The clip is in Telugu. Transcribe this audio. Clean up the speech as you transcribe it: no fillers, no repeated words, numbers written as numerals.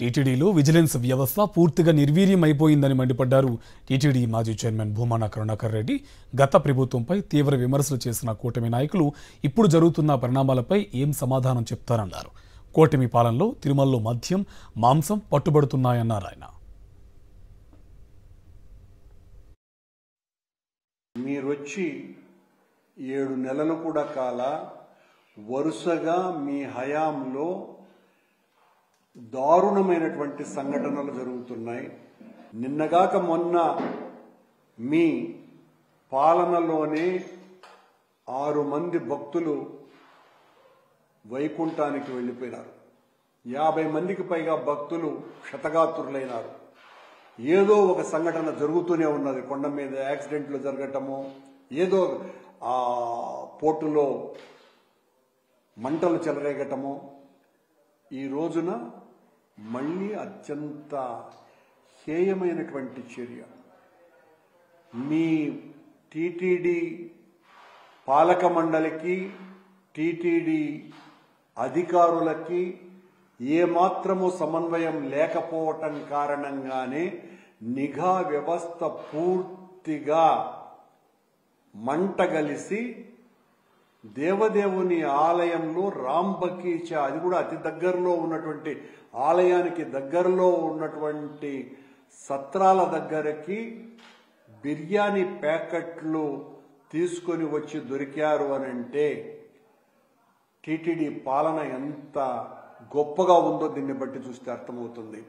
టీటీడీలో విజిలెన్స్ వ్యవస్థ పూర్తిగా నిర్వీర్యమైపోయిందని మండిపడ్డారు టీటీడీ మాజీ చైర్మన్ భూమన కరుణాకర్ రెడ్డి. గత ప్రభుత్వంపై తీవ్ర విమర్శలు చేసిన కూటమి నాయకులు ఇప్పుడు జరుగుతున్న పరిణామాలపై ఏం సమాధానం చెప్తారన్నారు. కూటమి పాలనలో తిరుమలలో మద్యం, మాంసం పట్టుబడుతున్నాయన్నారు ఆయన. మీరొచ్చి 7 నెలలు కూడా కాల వరుసగా మీ హయాంలో దారుణమైనటువంటి సంఘటనలు జరుగుతున్నాయి. నిన్నగాక మొన్న మీ పాలనలోనే 6 మంది భక్తులు వైకుంఠానికి వెళ్ళిపోయినారు. 50 మందికి పైగా భక్తులు క్షతగాత్రులైనారు. ఏదో ఒక సంఘటన జరుగుతూనే ఉన్నది. కొండ మీద యాక్సిడెంట్లు జరగటము, ఏదో ఆ పోర్టులో మంటలు చెలరేగటము. ఈ రోజున మళ్ళీ అత్యంత హేయమైనటువంటి చర్య. మీ టీటీడీ పాలక మండలికి, టీటీడీ అధికారులకి ఏమాత్రము సమన్వయం లేకపోవటం కారణంగానే నిఘా వ్యవస్థ పూర్తిగా మంటగలిసి దేవదేవుని ఆలయంలో రాంబకీచా, అది కూడా అతి దగ్గరలో ఉన్నటువంటి ఆలయానికి దగ్గరలో ఉన్నటువంటి సత్రాల దగ్గరకి బిర్యానీ ప్యాకెట్లు తీసుకొని వచ్చి దొరికారు అని అంటే టీటీడీ పాలన ఎంత గొప్పగా ఉందో దీన్ని బట్టి చూస్తే అర్థమవుతుంది.